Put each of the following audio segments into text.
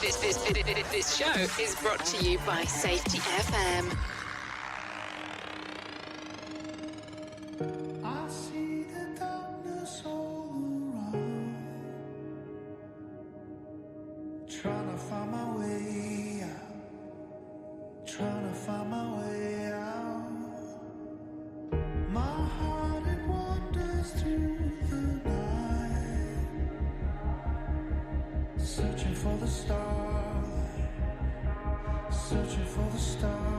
This show is brought to you by Safety FM. I see the darkness all around, trying to find my way out, trying to find my way out. My heart, it wanders through the night, searching for the starlight, searching for the starlight.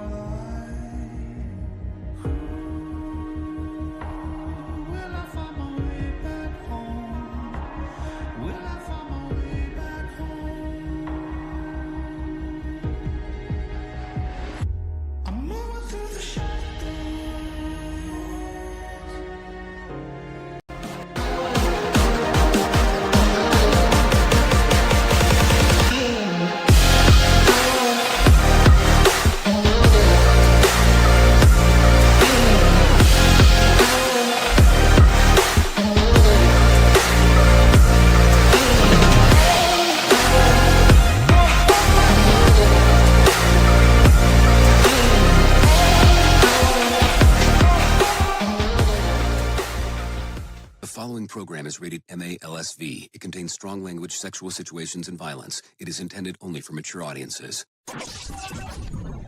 Program is rated MA-LSV. It contains strong language, sexual situations, and violence. It is intended only for mature audiences.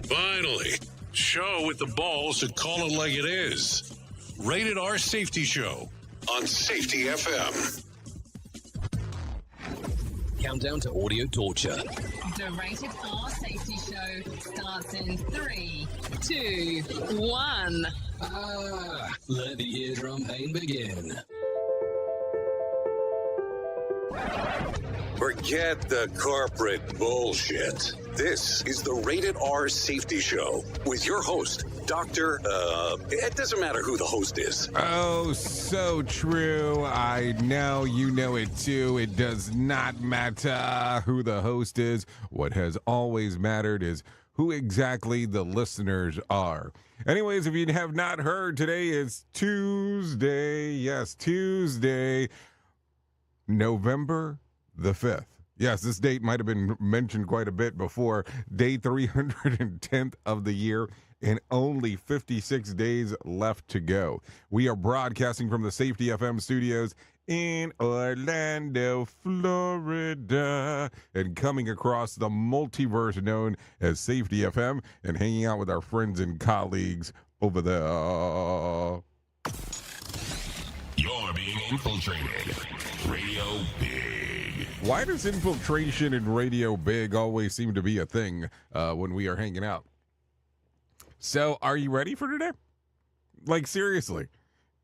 Finally, show with the balls to call it like it is. Rated R Safety Show on Safety FM. Countdown to audio torture. The Rated R Safety Show starts in 3, 2, 1. Let the eardrum pain begin. Forget the corporate bullshit. This is the Rated R Safety Show with your host, Dr. It doesn't matter who the host is. Oh, so true. I know you know it too. It does not matter who the host is. What has always mattered is who exactly the listeners are. Anyways, if you have not heard, today is Tuesday. Yes, Tuesday, November the 5th. Yes, this date might have been mentioned quite a bit before. Day 310th of the year, and only 56 days left to go. We are broadcasting from the Safety FM studios in Orlando, Florida, and coming across the multiverse known as Safety FM and hanging out with our friends and colleagues over there. You're being infiltrated. Radio Big. Why does infiltration and Radio Big always seem to be a thing when we are hanging out? So, are you ready for today? Like, seriously.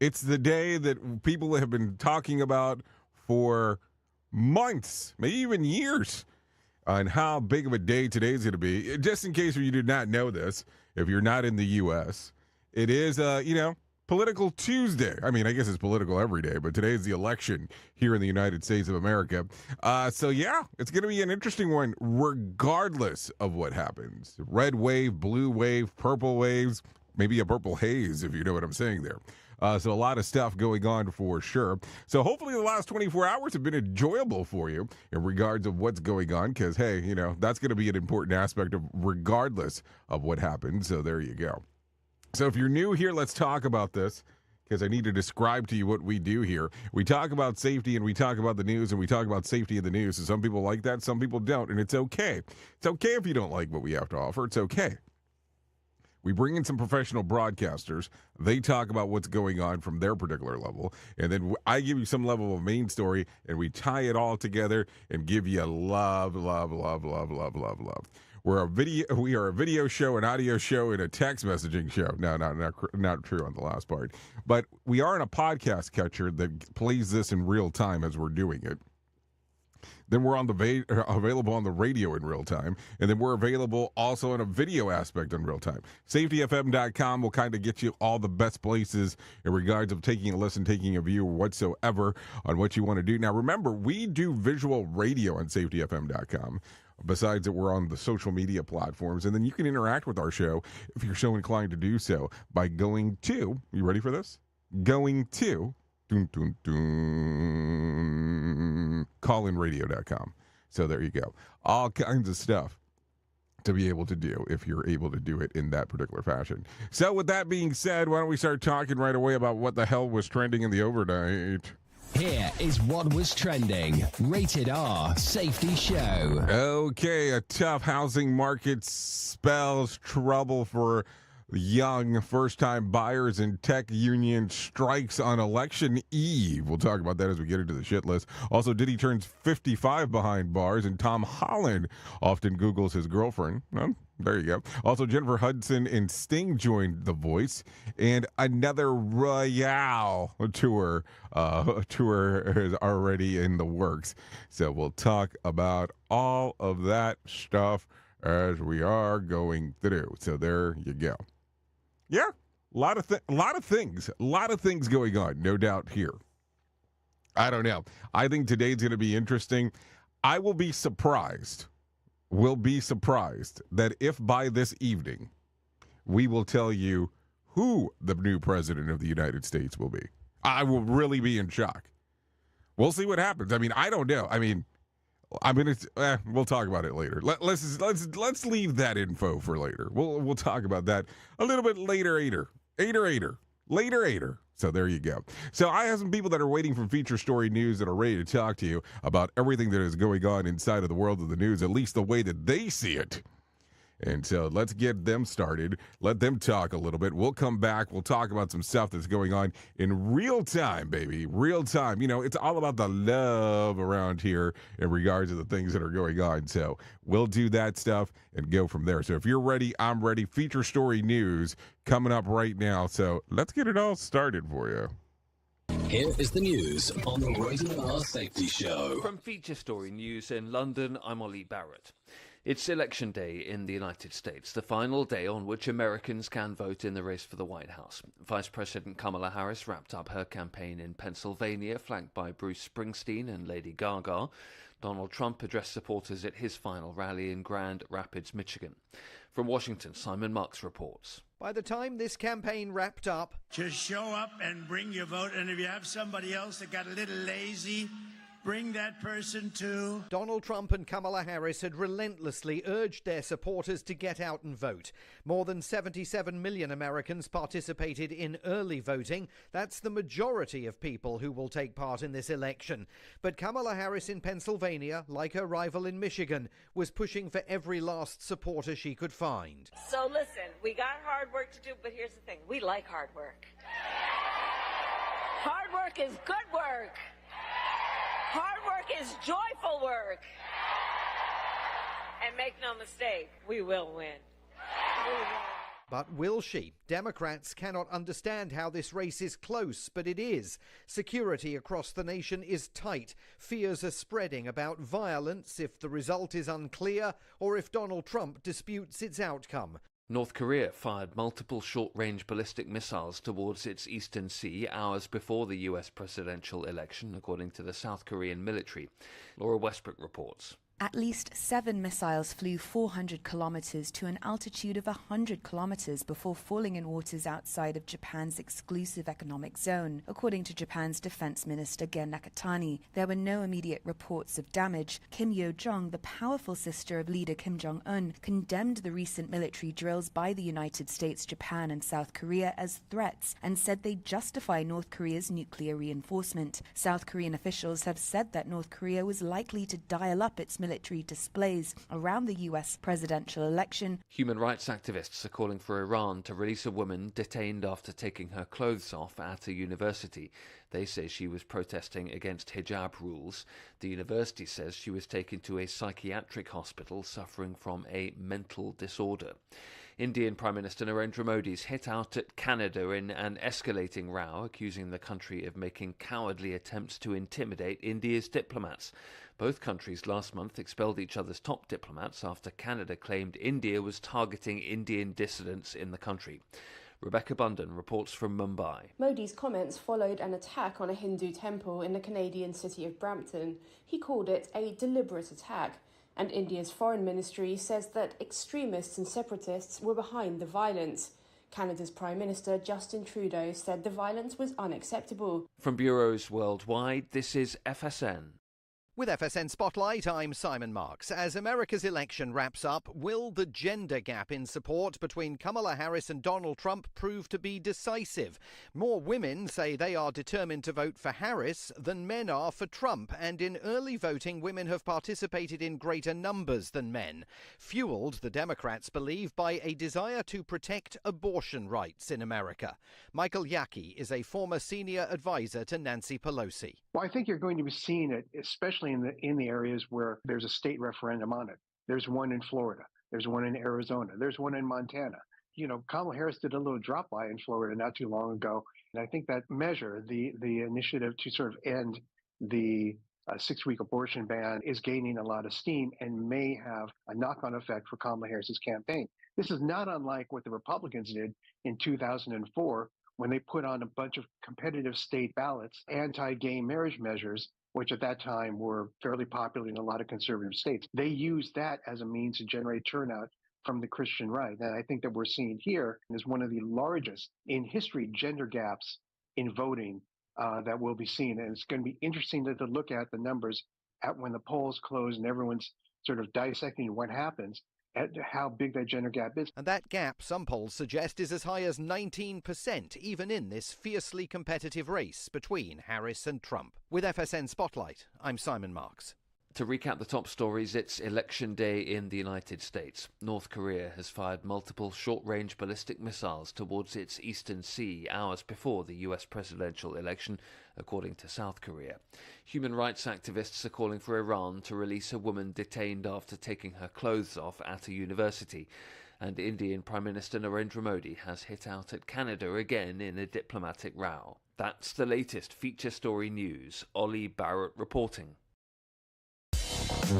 It's the day that people have been talking about for months, maybe even years, on how big of a day today is going to be. Just in case you did not know this, if you're not in the U.S., it is, Political Tuesday. I mean, I guess it's political every day, but today is the election here in the United States of America. So, yeah, it's going to be an interesting one regardless of what happens. Red wave, blue wave, purple waves, maybe a purple haze, if you know what I'm saying there. So a lot of stuff going on for sure. So hopefully the last 24 hours have been enjoyable for you in regards of what's going on because, hey, that's going to be an important aspect of regardless of what happens. So there you go. So if you're new here, let's talk about this because I need to describe to you what we do here. We talk about safety and we talk about the news and we talk about safety in the news. And some people like that, some people don't, and it's okay. It's okay if you don't like what we have to offer. It's okay. We bring in some professional broadcasters. They talk about what's going on from their particular level. And then I give you some level of main story, and we tie it all together and give you love, love, love, love, love, love, love. We are a video show, an audio show, and a text messaging show. No, not true on the last part. But we are in a podcast catcher that plays this in real time as we're doing it. Then we're on available on the radio in real time. And then we're available also in a video aspect in real time. SafetyFM.com will kind of get you all the best places in regards of taking a listen, taking a view, or whatsoever on what you want to do. Now, remember, we do visual radio on SafetyFM.com. Besides that, we're on the social media platforms. And then you can interact with our show if you're so inclined to do so by going to, you ready for this? Going to callinradio.com. So there you go. All kinds of stuff to be able to do if you're able to do it in that particular fashion. So with that being said, why don't we start talking right away about what the hell was trending in the overnight? Here is what was trending. Rated R Safety Show. Okay, a tough housing market spells trouble for young first-time buyers, and tech union strikes on election eve. We'll talk about that as we get into the shit list. Also, Diddy turns 55 behind bars, and Tom Holland often Googles his girlfriend. Well, there you go. Also, Jennifer Hudson and Sting joined The Voice, and another Royale tour is already in the works. So we'll talk about all of that stuff as we are going through. So there you go. Yeah, a lot of things going on, no doubt here. I don't know. I think today's going to be interesting. I will be surprised that if by this evening we will tell you who the new president of the United States will be. I will really be in shock. We'll see what happens. I mean, I don't know. We'll talk about it later. Let's leave that info for later. We'll talk about that a little bit later. Later. So there you go. So I have some people that are waiting for feature story news that are ready to talk to you about everything that is going on inside of the world of the news, at least the way that they see it. And so let's get them started. Let them talk a little bit. We'll come back. We'll talk about some stuff that's going on in real time, baby. Real time. You know, it's all about the love around here in regards to the things that are going on. So we'll do that stuff and go from there. So if you're ready, I'm ready. Feature story news coming up right now. So let's get it all started for you. Here is the news on the Rated R Safety Show. From Feature Story News in London, I'm Ollie Barrett. It's Election Day in the United States, the final day on which Americans can vote in the race for the White House. Vice President Kamala Harris wrapped up her campaign in Pennsylvania, flanked by Bruce Springsteen and Lady Gaga. Donald Trump addressed supporters at his final rally in Grand Rapids, Michigan. From Washington, Simon Marks reports. By the time this campaign wrapped up, just show up and bring your vote, and if you have somebody else that got a little lazy, bring that person too. Donald Trump and Kamala Harris had relentlessly urged their supporters to get out and vote. More than 77 million Americans participated in early voting. That's the majority of people who will take part in this election. But Kamala Harris in Pennsylvania, like her rival in Michigan, was pushing for every last supporter she could find. So listen, we got hard work to do, but here's the thing. We like hard work. Hard work is good work. Hard work is joyful work. And make no mistake, we will win. But will she? Democrats cannot understand how this race is close, but it is. Security across the nation is tight. Fears are spreading about violence if the result is unclear or if Donald Trump disputes its outcome. North Korea fired multiple short-range ballistic missiles towards its eastern sea hours before the US presidential election, according to the South Korean military. Laura Westbrook reports. At least 7 missiles flew 400 kilometers to an altitude of 100 kilometers before falling in waters outside of Japan's exclusive economic zone, according to Japan's defense minister Gen Nakatani. There were no immediate reports of damage. Kim Yo-jong, the powerful sister of leader Kim Jong-un, condemned the recent military drills by the United States, Japan and South Korea as threats and said they justify North Korea's nuclear reinforcement. South Korean officials have said that North Korea was likely to dial up its military displays around the US presidential election. Human rights activists are calling for Iran to release a woman detained after taking her clothes off at a university. They say she was protesting against hijab rules. The university says she was taken to a psychiatric hospital suffering from a mental disorder. Indian Prime Minister Narendra Modi's hit out at Canada in an escalating row, accusing the country of making cowardly attempts to intimidate India's diplomats. Both countries last month expelled each other's top diplomats after Canada claimed India was targeting Indian dissidents in the country. Rebecca Bunden reports from Mumbai. Modi's comments followed an attack on a Hindu temple in the Canadian city of Brampton. He called it a deliberate attack, and India's foreign ministry says that extremists and separatists were behind the violence. Canada's Prime Minister Justin Trudeau said the violence was unacceptable. From bureaus worldwide, this is FSN. With FSN Spotlight, I'm Simon Marks. As America's election wraps up, will the gender gap in support between Kamala Harris and Donald Trump prove to be decisive? More women say they are determined to vote for Harris than men are for Trump, and in early voting, women have participated in greater numbers than men, fueled, the Democrats believe, by a desire to protect abortion rights in America. Michael Yaki is a former senior advisor to Nancy Pelosi. Well, I think you're going to be seeing it, especially in the areas where there's a state referendum on it. There's one in Florida. There's one in Arizona. There's one in Montana. You know, Kamala Harris did a little drop-by in Florida not too long ago. And I think that measure, the initiative to sort of end the 6-week abortion ban, is gaining a lot of steam and may have a knock-on effect for Kamala Harris's campaign. This is not unlike what the Republicans did in 2004 when they put on a bunch of competitive state ballots, anti-gay marriage measures, which at that time were fairly popular in a lot of conservative states. They used that as a means to generate turnout from the Christian right. And I think that we're seeing here is one of the largest in history gender gaps in voting that we'll be seeing. And it's going to be interesting to look at the numbers at when the polls close and everyone's sort of dissecting what happens, at how big that gender gap is. And that gap, some polls suggest, is as high as 19%, even in this fiercely competitive race between Harris and Trump. With FSN Spotlight, I'm Simon Marks. To recap the top stories, it's Election Day in the United States. North Korea has fired multiple short-range ballistic missiles towards its eastern sea hours before the US presidential election, according to South Korea. Human rights activists are calling for Iran to release a woman detained after taking her clothes off at a university. And Indian Prime Minister Narendra Modi has hit out at Canada again in a diplomatic row. That's the latest feature story news. Ollie Barrett reporting.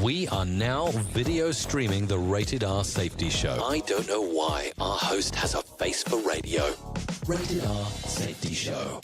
We are now video streaming the Rated R Safety Show. I don't know why our host has a face for radio. Rated R Safety Show.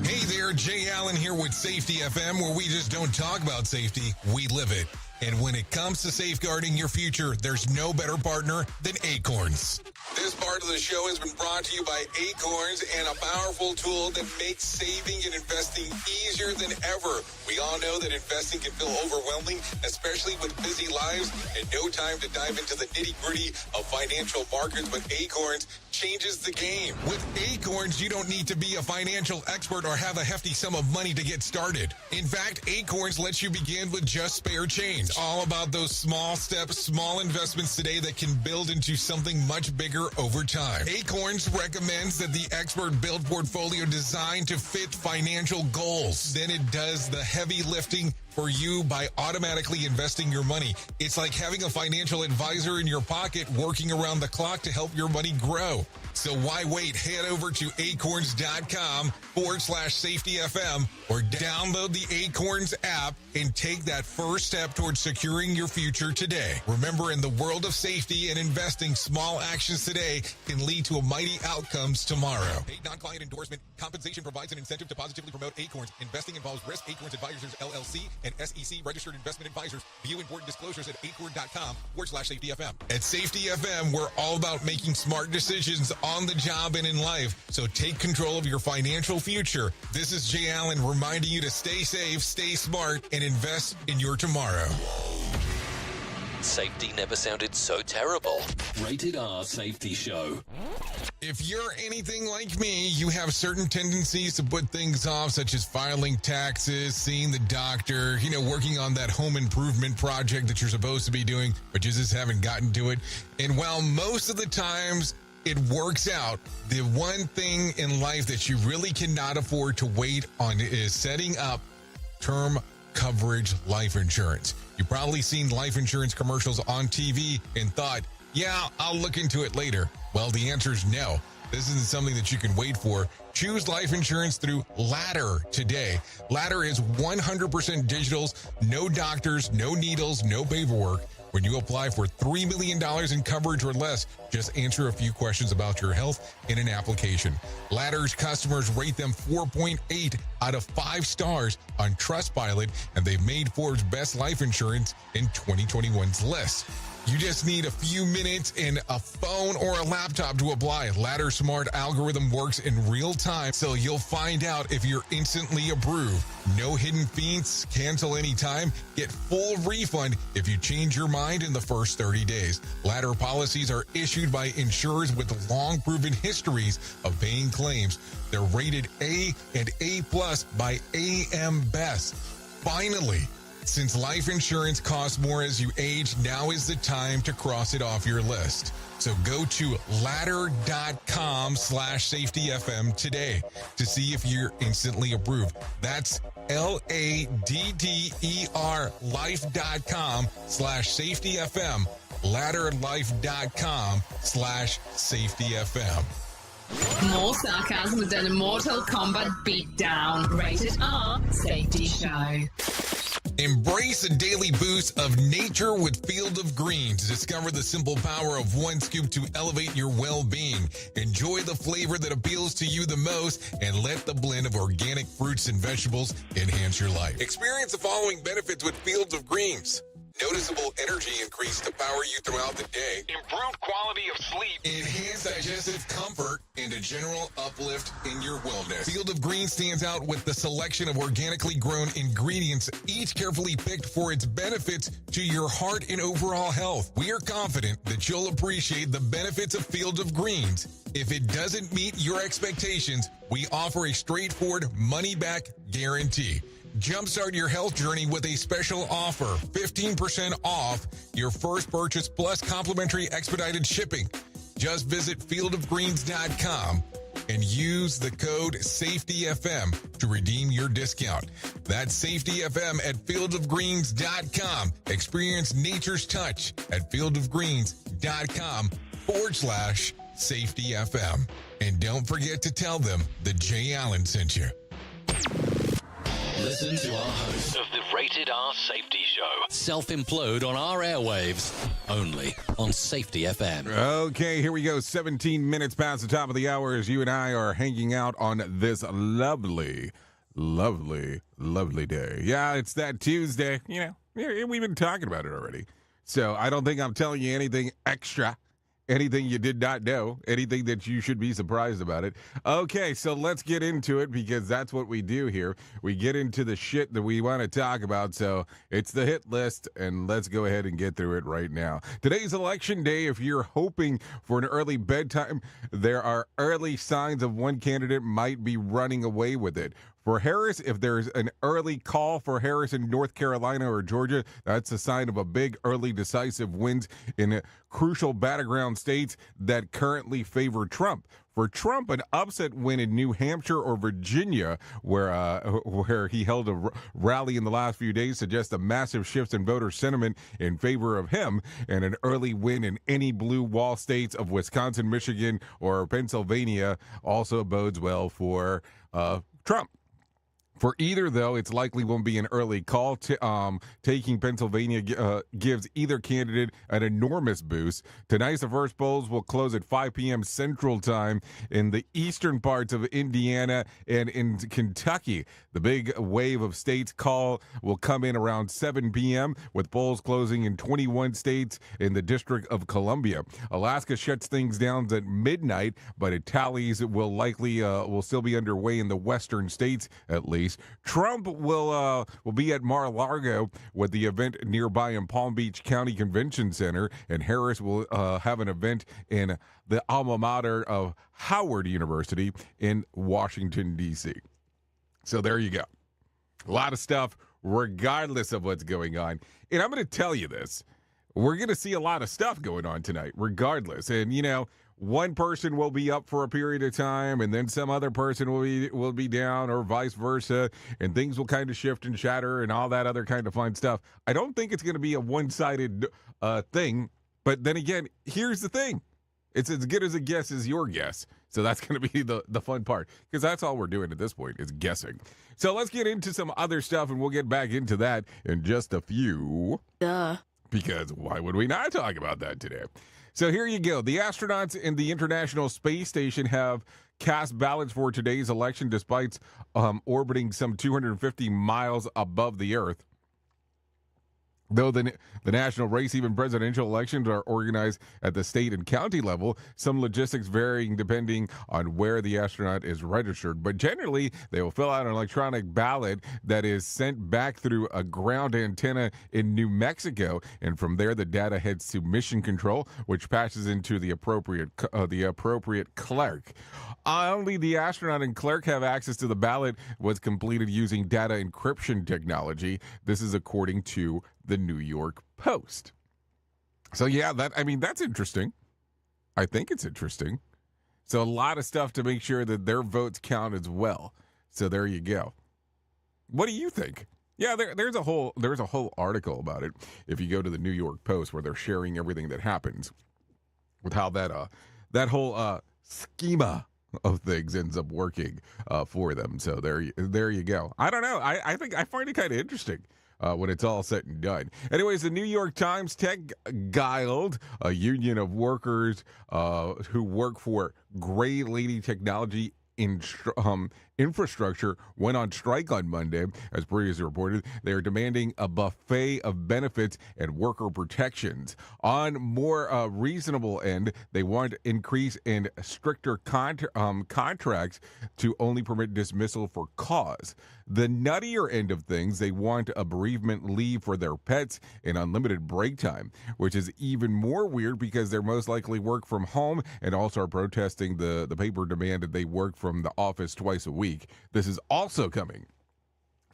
Hey there, Jay Allen here with Safety FM, where we just don't talk about safety, we live it. And when it comes to safeguarding your future, there's no better partner than Acorns. This part of the show has been brought to you by Acorns and a powerful tool that makes saving and investing easier than ever. We all know that investing can feel overwhelming, especially with busy lives and no time to dive into the nitty-gritty of financial markets, but Acorns changes the game. With Acorns, you don't need to be a financial expert or have a hefty sum of money to get started. In fact, Acorns lets you begin with just spare change. All about those small steps, small investments today that can build into something much bigger over time. Acorns recommends that the expert build portfolio designed to fit financial goals. Then it does the heavy lifting for you by automatically investing your money. It's like having a financial advisor in your pocket working around the clock to help your money grow. So why wait? Head over to acorns.com/safetyfm or download the Acorns app and take that first step towards securing your future today. Remember, in the world of safety and investing, small actions today can lead to mighty outcomes tomorrow. Paid non-client endorsement. Compensation provides an incentive to positively promote Acorns. Investing involves risk. Acorns Advisors, LLC, and SEC registered investment advisors. View important disclosures at acorn.com/safetyfm. At Safety FM, we're all about making smart decisions on the job and in life. So take control of your financial future. This is Jay Allen reminding you to stay safe, stay smart, and invest in your tomorrow. Safety never sounded so terrible. Rated R Safety Show. If you're anything like me, you have certain tendencies to put things off, such as filing taxes, seeing the doctor, working on that home improvement project that you're supposed to be doing, but you just haven't gotten to it. And while most of the times it works out, the one thing in life that you really cannot afford to wait on is setting up term coverage life insurance. You've probably seen life insurance commercials on TV and thought, yeah, I'll look into it later. Well, the answer is no. This isn't something that you can wait for. Choose life insurance through Ladder today. Ladder is 100% digitals, no doctors, no needles, no paperwork. When you apply for $3 million in coverage or less, just answer a few questions about your health in an application. Ladder's customers rate them 4.8 out of 5 stars on Trustpilot, and they've made Forbes' Best Life Insurance in 2021's list. You just need a few minutes and a phone or a laptop to apply. Ladder Smart algorithm works in real time, so you'll find out if you're instantly approved. No hidden fees, cancel anytime, get full refund if you change your mind in the first 30 days. Ladder policies are issued by insurers with long proven histories of paying claims. They're rated A and A+ by AM Best. Finally, since life insurance costs more as you age, now is the time to cross it off your list. So go to ladder.com/safetyfm today to see if you're instantly approved. That's LADDER life.com/safetyfm. Ladderlife.com/safetyfm. More sarcasm than a Mortal Kombat beatdown. Rated R Safety Show. Embrace a daily boost of nature with Field of Greens. Discover the simple power of one scoop to elevate your well-being. Enjoy the flavor that appeals to you the most and let the blend of organic fruits and vegetables enhance your life. Experience the following benefits with Fields of Greens. Noticeable energy increase to power you throughout the day. Improved quality of sleep. Enhanced digestive comfort and a general uplift in your wellness. Field of Greens stands out with the selection of organically grown ingredients, each carefully picked for its benefits to your heart and overall health. We are confident that you'll appreciate the benefits of Field of Greens. If it doesn't meet your expectations, we offer a straightforward money-back guarantee. Jumpstart your health journey with a special offer, 15% off your first purchase plus complimentary expedited shipping. Just visit fieldofgreens.com and use the code SAFETYFM to redeem your discount. That's SAFETYFM at fieldofgreens.com. Experience nature's touch at fieldofgreens.com/SAFETYFM. And don't forget to tell them that Jay Allen sent you. Listen to our host of the Rated R Safety Show. Self-implode on our airwaves, only on Safety FM. Okay, here we go. 17 minutes past the top of the hour as you and I are hanging out on this lovely day. Yeah, it's that Tuesday. You know, we've been talking about it already. So I don't think I'm telling you anything extra. Anything you did not know, anything that you should be surprised about it. Okay, so let's get into it because that's what we do here. We get into the shit that we want to talk about. So it's the hit list, and let's go ahead and get through it right now. Today's election day. If you're hoping for an early bedtime, there are early signs of one candidate might be running away with it. For Harris, if there's an early call for Harris in North Carolina or Georgia, that's a sign of a big early decisive wins in crucial battleground states that currently favor Trump. For Trump, an upset win in New Hampshire or Virginia, where he held a rally in the last few days, suggests a massive shift in voter sentiment in favor of him, and an early win in any blue wall states of Wisconsin, Michigan, or Pennsylvania also bodes well for Trump. For either, though, it's likely won't be an early call. Taking Pennsylvania gives either candidate an enormous boost. Tonight, the first polls will close at 5 p.m. Central Time in the eastern parts of Indiana and in Kentucky. The big wave of states call will come in around 7 p.m., with polls closing in 21 states in the District of Columbia. Alaska shuts things down at midnight, but it tallies will likely will still be underway in the western states, at least. Trump will be at Mar-a-Lago with the event nearby in Palm Beach County Convention Center, and Harris will have an event in the alma mater of Howard University in Washington, D.C. So there you go. A lot of stuff, regardless of what's going on. And I'm going to tell you this. We're going to see a lot of stuff going on tonight, regardless. And, you know, one person will be up for a period of time, and then some other person will be down, or vice versa, and things will kind of shift and shatter and all that other kind of fun stuff. I don't think it's going to be a one-sided thing, but then again, here's the thing. It's as good as a guess as your guess. So that's going to be the fun part, because that's all we're doing at this point is guessing. So let's get into some other stuff, and we'll get back into that in just a few. Because why would we not talk about that today? So here you go. The astronauts in the International Space Station have cast ballots for today's election despite orbiting some 250 miles above the Earth. Though the national race, even presidential elections, are organized at the state and county level, some logistics varying depending on where the astronaut is registered. But generally, they will fill out an electronic ballot that is sent back through a ground antenna in New Mexico, and from there, the data heads to Mission Control, which passes into the appropriate clerk. Only the astronaut and clerk have access to the ballot. Was completed using data encryption technology. This is according to the New York Post. So yeah, that's interesting. I think it's interesting. So a lot of stuff to make sure that their votes count as well. So there you go. What do you think? Yeah, there's a whole article about it. If you go to the New York Post, where they're sharing everything that happens with how that whole schema of things ends up working for them. So there you go. I don't know. I find it kind of interesting. When it's all said and done. Anyways, the New York Times Tech Guild, a union of workers who work for Gray Lady Technology Infrastructure, went on strike on Monday. As previously reported, they are demanding a buffet of benefits and worker protections. On more reasonable end, they want increase in stricter contracts to only permit dismissal for cause. The nuttier end of things, they want a bereavement leave for their pets and unlimited break time, which is even more weird because they're most likely work from home and also are protesting the paper demand that they work from the office twice a week. This is also coming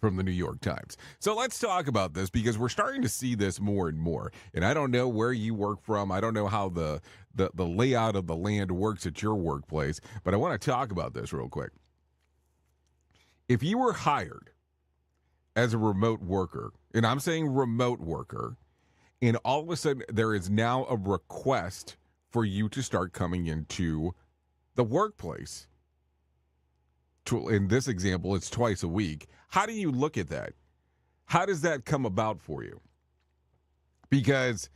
from the New York Times. So let's talk about this because we're starting to see this more and more. And I don't know where you work from. I don't know how the layout of the land works at your workplace, but I want to talk about this real quick. If you were hired as a remote worker, and I'm saying remote worker, and all of a sudden there is now a request for you to start coming into the workplace. In this example, it's twice a week. How do you look at that? How does that come about for you? Because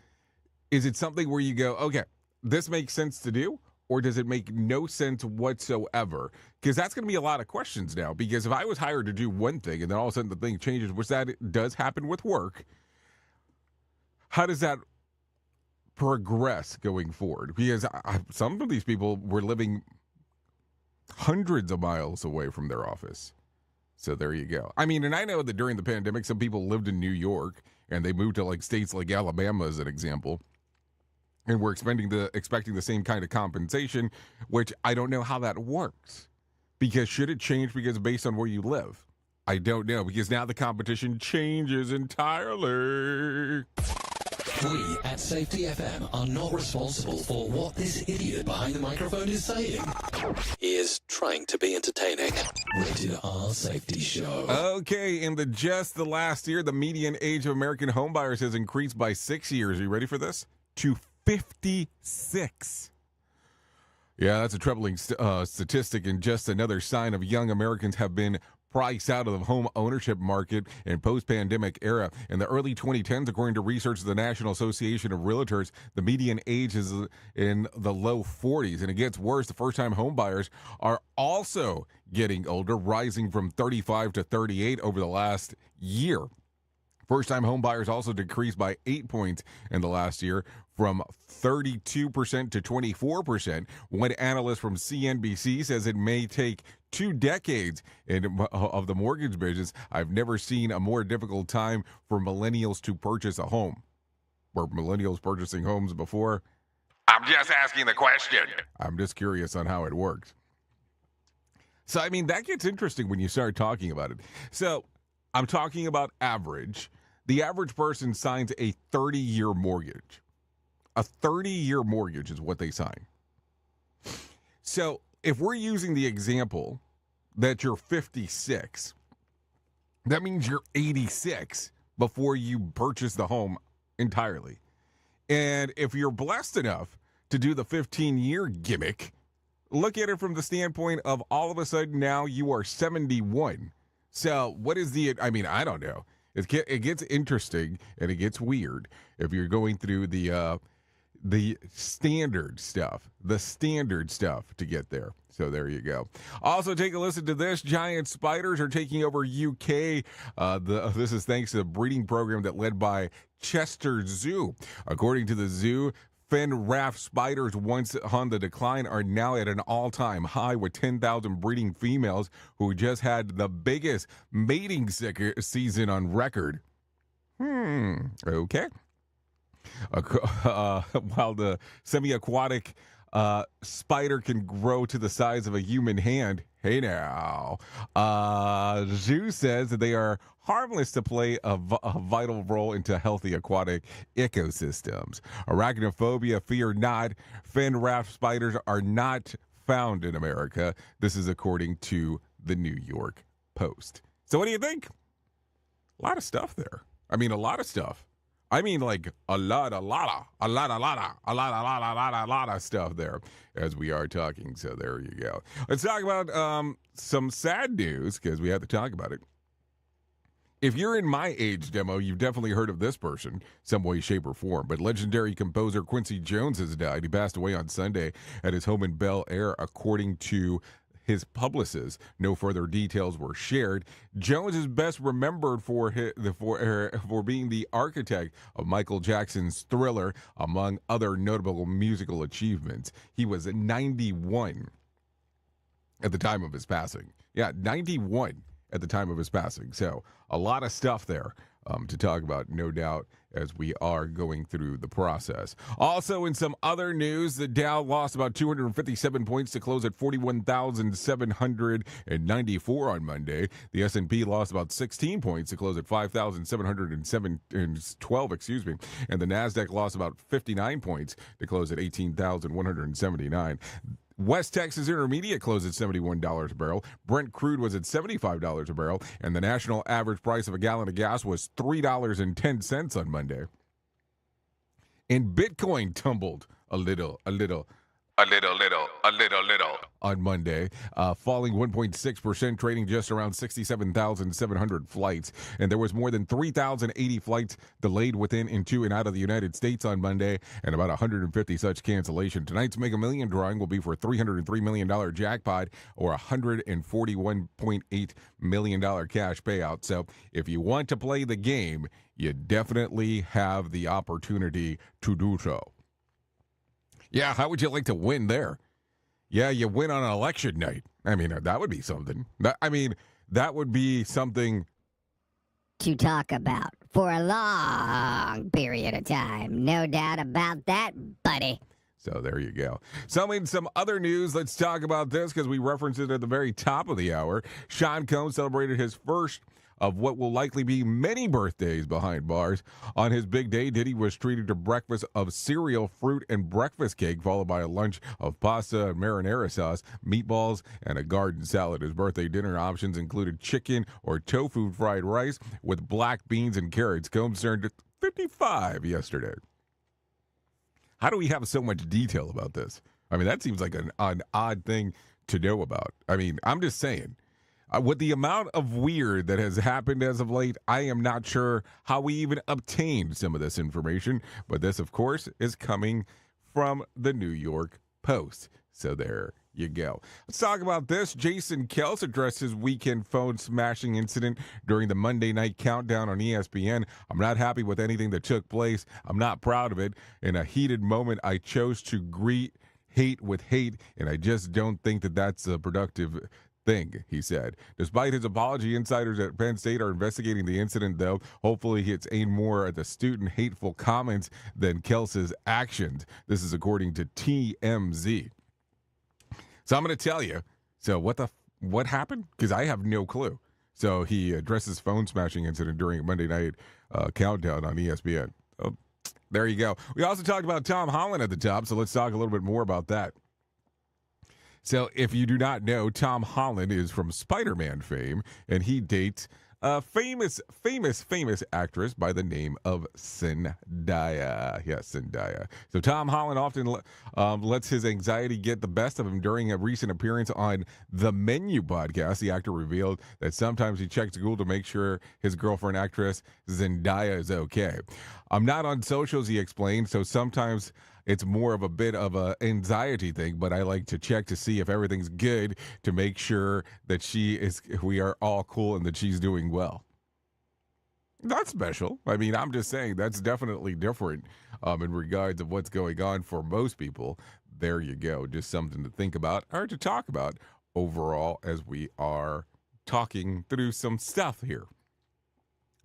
is it something where you go, okay, this makes sense to do? Or does it make no sense whatsoever? Because that's going to be a lot of questions now. Because if I was hired to do one thing and then all of a sudden the thing changes, which that does happen with work, how does that progress going forward? Because some of these people were living hundreds of miles away from their office. So there you go. I mean, and I know that during the pandemic, some people lived in New York and they moved to like states like Alabama as an example. And we're expecting the same kind of compensation, which I don't know how that works. Because should it change because based on where you live? I don't know, because now the competition changes entirely. We at Safety FM are not responsible for what this idiot behind the microphone is saying. He is trying to be entertaining. Rated R Safety Show. Okay, in just the last year, the median age of American homebuyers has increased by 6 years. Are you ready for this? To 56. Yeah, that's a troubling statistic and just another sign of young Americans have been priced out of the home ownership market in post-pandemic era. In the early 2010s, according to research of the National Association of Realtors, the median age is in the low 40s. And it gets worse. The first-time home buyers are also getting older, rising from 35 to 38 over the last year. First-time home buyers also decreased by 8 points in the last year, from 32% to 24%. One analyst from CNBC says it may take 2 decades of the mortgage business. I've never seen a more difficult time for millennials to purchase a home. Were millennials purchasing homes before? I'm just asking the question. I'm just curious on how it works. So, I mean, that gets interesting when you start talking about it. So, I'm talking about average. The average person signs a 30-year mortgage. A 30-year mortgage is what they sign. So if we're using the example that you're 56, that means you're 86 before you purchase the home entirely. And if you're blessed enough to do the 15-year gimmick, look at it from the standpoint of all of a sudden now you are 71. So what is I don't know. It gets interesting and it gets weird if you're going through the the standard stuff to get there. So there you go. Also, take a listen to this. Giant spiders are taking over UK. This is thanks to the breeding program that led by Chester Zoo. According to the zoo, fin raft spiders, once on the decline, are now at an all-time high with 10,000 breeding females who just had the biggest mating season on record. Okay. While the semi-aquatic spider can grow to the size of a human hand, hey now, zoo says that they are harmless to play a vital role into healthy aquatic ecosystems. Arachnophobia, fear not. Fin raft spiders are not found in America. This is according to the New York Post. So what do you think? A lot of stuff there. I mean, a lot of stuff. I mean, like a lot of stuff there as we are talking. So there you go. Let's talk about some sad news because we have to talk about it. If you're in my age demo, you've definitely heard of this person, some way, shape, or form. But legendary composer Quincy Jones has died. He passed away on Sunday at his home in Bel Air, according to his publicist. No further details were shared. Jones is best remembered for being the architect of Michael Jackson's Thriller, among other notable musical achievements. He was 91 at the time of his passing. Yeah, 91 at the time of his passing. So a lot of stuff there to talk about, no doubt, as we are going through the process. Also, in some other news, the Dow lost about 257 points to close at 41,794 on Monday. The S&P lost about 16 points to close at 5,712, and the Nasdaq lost about 59 points to close at 18,179. West Texas Intermediate closed at $71 a barrel. Brent crude was at $75 a barrel, and the national average price of a gallon of gas was $3.10 on Monday. And Bitcoin tumbled a little on Monday, falling 1.6%, trading just around 67,700 flights. And there was more than 3,080 flights delayed within, into, and out of the United States on Monday, and about 150 such cancellation. Tonight's Mega Million drawing will be for a $303 million jackpot or a $141.8 million cash payout. So if you want to play the game, you definitely have the opportunity to do so. Yeah, how would you like to win there? Yeah, you win on an election night. I mean, that would be something. That would be something to talk about for a long period of time. No doubt about that, buddy. So there you go. So in some other news, let's talk about this because we referenced it at the very top of the hour. Sean Combs celebrated his first of what will likely be many birthdays behind bars. On his big day, Diddy was treated to breakfast of cereal, fruit, and breakfast cake, followed by a lunch of pasta and marinara sauce, meatballs, and a garden salad. His birthday dinner options included chicken or tofu fried rice with black beans and carrots. Combs turned 55 yesterday. How do we have so much detail about this? I mean, that seems like an odd thing to know about. I mean, I'm just saying. With the amount of weird that has happened as of late, I am not sure how we even obtained some of this information. But this, of course, is coming from the New York Post. So there you go. Let's talk about this. Jason Kels addressed his weekend phone smashing incident during the Monday Night Countdown on ESPN. I'm not happy with anything that took place. I'm not proud of it. In a heated moment, I chose to greet hate with hate, and I just don't think that that's a productive thing, he said. Despite his apology, insiders at Penn State are investigating the incident, though. Hopefully it's aimed more at the student hateful comments than Kels's actions. This is according to TMZ. So I'm going to tell you. So what happened? Because I have no clue. So he addressed his phone smashing incident during a Monday Night Countdown on ESPN. Oh, there you go. We also talked about Tom Holland at the top, so let's talk a little bit more about that. So if you do not know, Tom Holland is from Spider-Man fame, and he dates a famous actress by the name of Zendaya. Yes, Zendaya. So Tom Holland often lets his anxiety get the best of him. During a recent appearance on The Menu podcast, the actor revealed that sometimes he checks Google to make sure his girlfriend actress Zendaya is okay. I'm not on socials, he explained, so sometimes It's more of a bit of a anxiety thing, but I like to check to see if everything's good to make sure that we are all cool and that she's doing well. Not special. I mean, I'm just saying that's definitely different in regards of what's going on for most people. There you go. Just something to think about or to talk about overall as we are talking through some stuff here.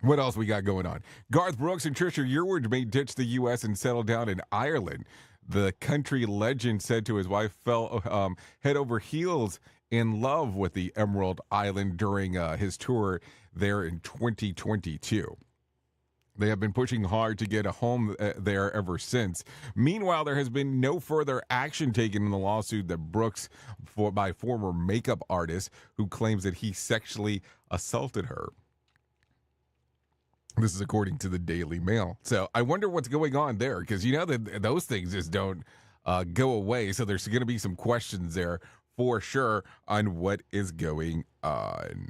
What else we got going on? Garth Brooks and Trisha Yearwood may ditch the U.S. and settle down in Ireland. The country legend said to his wife fell head over heels in love with the Emerald Island during his tour there in 2022. They have been pushing hard to get a home there ever since. Meanwhile, there has been no further action taken in the lawsuit that Brooks by former makeup artist who claims that he sexually assaulted her. This is according to the Daily Mail. So I wonder what's going on there, because you know that those things just don't go away. So there's going to be some questions there for sure on what is going on.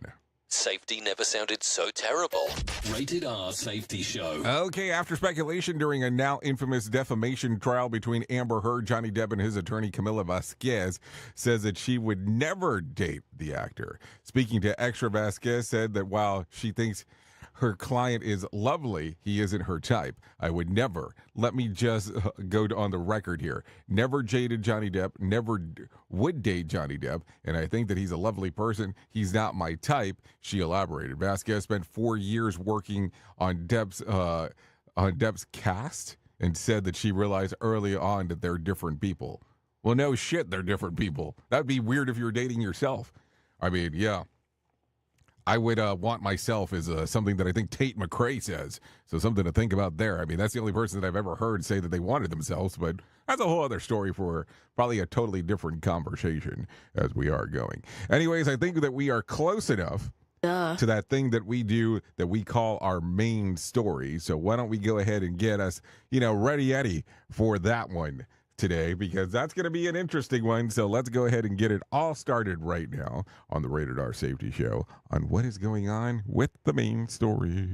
Safety never sounded so terrible. Rated R Safety Show. Okay, after speculation during a now infamous defamation trial between Amber Heard, Johnny Depp, and his attorney Camila Vasquez says that she would never date the actor. Speaking to Extra, Vasquez said that while she thinks her client is lovely, he isn't her type. I would never. Let me just go on the record here. Never dated Johnny Depp. Never would date Johnny Depp. And I think that he's a lovely person. He's not my type, she elaborated. Vasquez spent 4 years working on Depp's cast and said that she realized early on that they're different people. Well, no shit, they're different people. That'd be weird if you were dating yourself. I mean, yeah. I would want myself as something that I think Tate McRae says. So something to think about there. I mean, that's the only person that I've ever heard say that they wanted themselves, but that's a whole other story for probably a totally different conversation as we are going. Anyways, I think that we are close enough to that thing that we do that we call our main story. So why don't we go ahead and get us, ready for that one today, because that's going to be an interesting one. So let's go ahead and get it all started right now on the Rated R Safety Show on what is going on with the main story.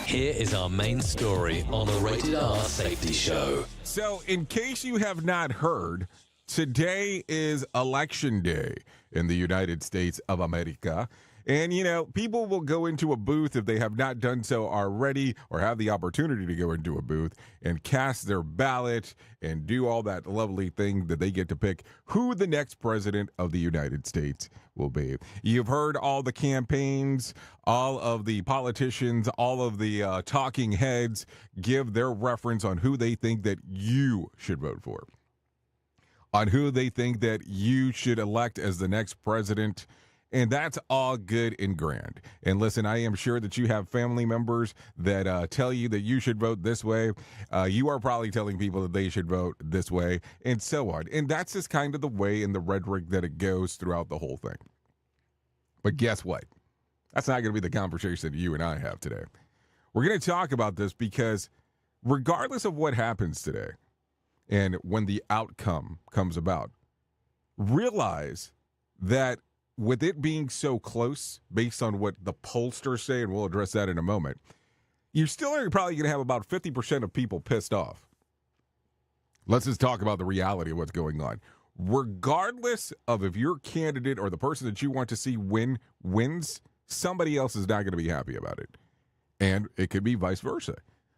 Here is our main story on the Rated R Safety Show. So in case you have not heard, today is Election Day in the United States of America. And, people will go into a booth if they have not done so already or have the opportunity to go into a booth and cast their ballot and do all that lovely thing that they get to pick who the next president of the United States will be. You've heard all the campaigns, all of the politicians, all of the talking heads give their reference on who they think that you should vote for, on who they think that you should elect as the next president. And that's all good and grand. And listen, I am sure that you have family members that tell you that you should vote this way. You are probably telling people that they should vote this way, and so on. And that's just kind of the way in the rhetoric that it goes throughout the whole thing. But guess what? That's not going to be the conversation that you and I have today. We're going to talk about this because regardless of what happens today and when the outcome comes about, realize that with it being so close, based on what the pollsters say, and we'll address that in a moment, you still are probably going to have about 50% of people pissed off. Let's just talk about the reality of what's going on. Regardless of if your candidate or the person that you want to see wins, somebody else is not going to be happy about it. And it could be vice versa.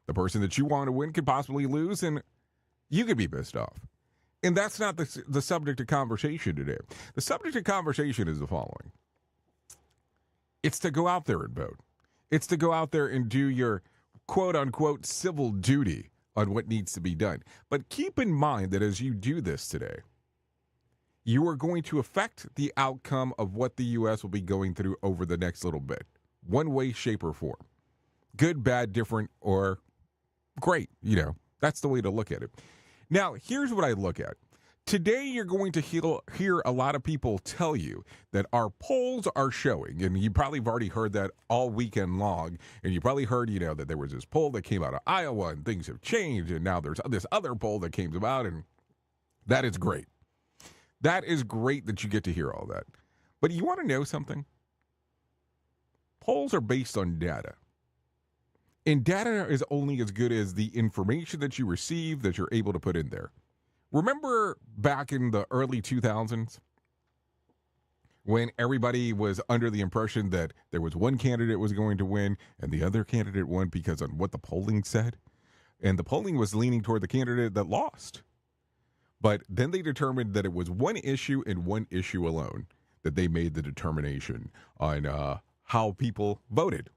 The person that you want to win could possibly lose, and you could be pissed off. And that's not the subject of conversation today. The subject of conversation is the following. It's to go out there and vote. It's to go out there and do your quote-unquote civil duty on what needs to be done. But keep in mind that as you do this today, you are going to affect the outcome of what the U.S. will be going through over the next little bit. One way, shape, or form. Good, bad, different, or great. That's the way to look at it. Now, here's what I look at. Today, you're going to hear a lot of people tell you that our polls are showing, and you probably have already heard that all weekend long, and you probably heard, that there was this poll that came out of Iowa, and things have changed, and now there's this other poll that came about, and that is great. That is great that you get to hear all that. But you want to know something? Polls are based on data. And data is only as good as the information that you receive that you're able to put in there. Remember back in the early 2000s when everybody was under the impression that there was one candidate was going to win and the other candidate won because of what the polling said? And the polling was leaning toward the candidate that lost. But then they determined that it was one issue and one issue alone that they made the determination on how people voted.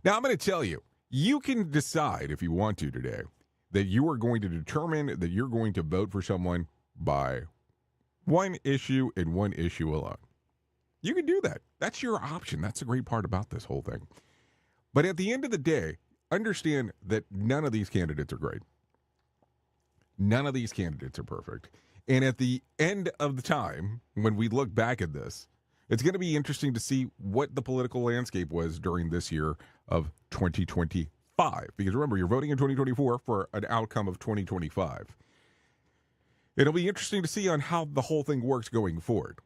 Now, I'm going to tell you, you can decide if you want to today that you are going to determine that you're going to vote for someone by one issue and one issue alone. You can do that. That's your option. That's the great part about this whole thing. But at the end of the day, understand that none of these candidates are great. None of these candidates are perfect. And at the end of the time, when we look back at this, it's going to be interesting to see what the political landscape was during this year of 2025. Because remember, you're voting in 2024 for an outcome of 2025. It'll be interesting to see on how the whole thing works going forward.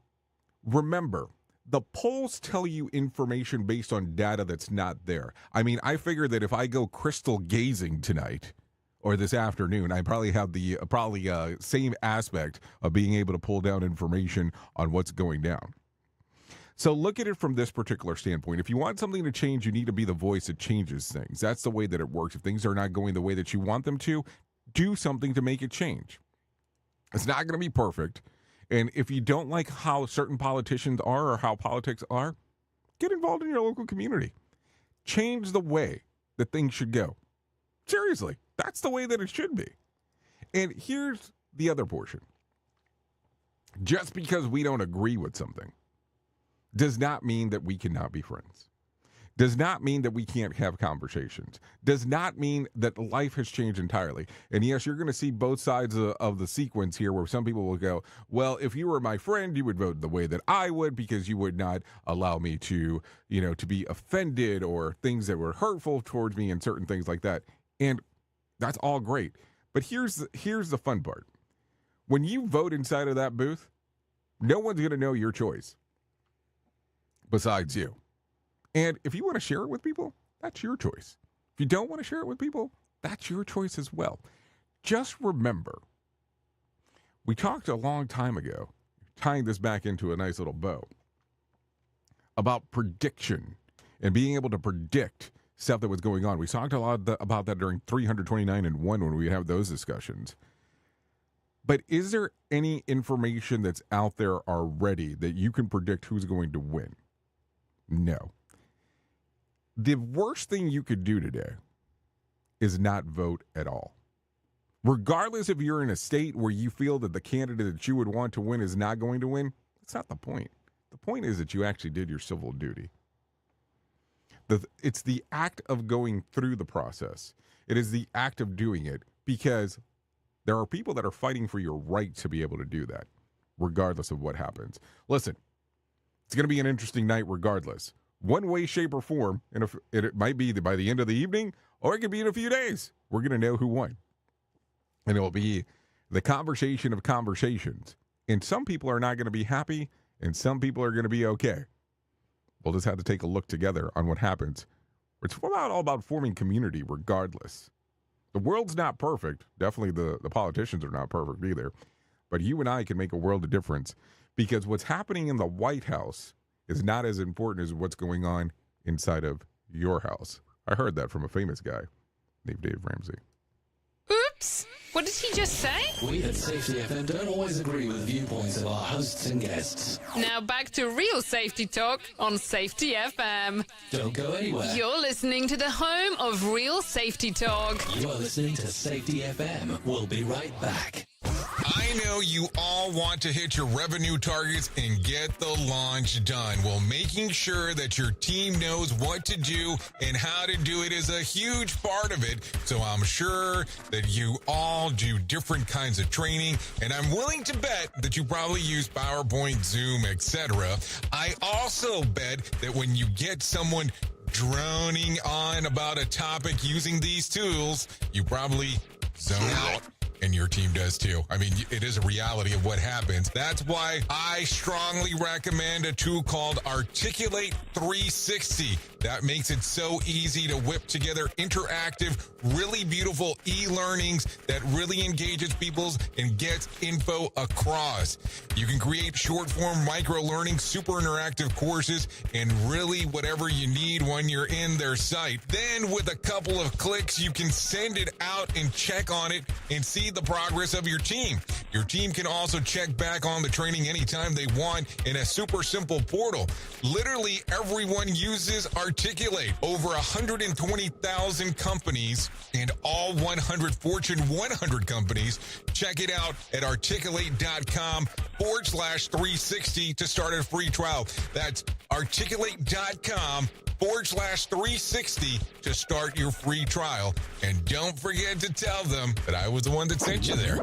Remember, the polls tell you information based on data that's not there. I mean, I figure that if I go crystal gazing tonight or this afternoon, I probably have the same aspect of being able to pull down information on what's going down. So look at it from this particular standpoint. If you want something to change, you need to be the voice that changes things. That's the way that it works. If things are not going the way that you want them to, do something to make it change. It's not going to be perfect. And if you don't like how certain politicians are or how politics are, get involved in your local community. Change the way that things should go. Seriously, that's the way that it should be. And here's the other portion. Just because we don't agree with something does not mean that we cannot be friends. Does not mean that we can't have conversations. Does not mean that life has changed entirely. And yes, you're going to see both sides of the sequence here where some people will go, well, if you were my friend, you would vote the way that I would because you would not allow me to, to be offended or things that were hurtful towards me and certain things like that. And that's all great. But here's the fun part. When you vote inside of that booth, no one's going to know your choice besides you. And if you want to share it with people, that's your choice. If you don't want to share it with people, that's your choice as well. Just remember, we talked a long time ago, tying this back into a nice little bow, about prediction and being able to predict stuff that was going on. We talked a lot about that during 329 and 1 when we have those discussions. But is there any information that's out there already that you can predict who's going to win? No. The worst thing you could do today is not vote at all. Regardless if you're in a state where you feel that the candidate that you would want to win is not going to win, that's not the point. The point is that you actually did your civil duty. It's the act of going through the process. It is the act of doing it because there are people that are fighting for your right to be able to do that, regardless of what happens. Listen, it's going to be an interesting night regardless. One way, shape, or form, and it might be by the end of the evening, or it could be in a few days. We're going to know who won. And it will be the conversation of conversations. And some people are not going to be happy, and some people are going to be okay. We'll just have to take a look together on what happens. It's all about forming community regardless. The world's not perfect. Definitely the politicians are not perfect either. But you and I can make a world of difference because what's happening in the White House is not as important as what's going on inside of your house. I heard that from a famous guy named Dave Ramsey. Oops! What did he just say? We at Safety FM don't always agree with the viewpoints of our hosts and guests. Now back to real safety talk on Safety FM. Don't go anywhere. You're listening to the home of real safety talk. You are listening to Safety FM. We'll be right back. I know you all want to hit your revenue targets and get the launch done. Well, making sure that your team knows what to do and how to do it is a huge part of it. So I'm sure that you all do different kinds of training, and I'm willing to bet that you probably use PowerPoint, Zoom, etc. I also bet that when you get someone droning on about a topic using these tools, you probably zone out. And your team does too. I mean, it is a reality of what happens. That's why I strongly recommend a tool called Articulate 360. That makes it so easy to whip together interactive, really beautiful e-learnings that really engages people and gets info across. You can create short-form micro-learning, super interactive courses, and really whatever you need when you're in their site. Then with a couple of clicks, you can send it out and check on it and see the progress of your team. Your team can also check back on the training anytime they want in a super simple portal. Literally everyone uses Articulate. Over 120,000 companies and all 100 Fortune 100 companies. Check it out at articulate.com/360 to start a free trial. That's articulate.com/360 to start your free trial. And don't forget to tell them that I was the one that sent you there.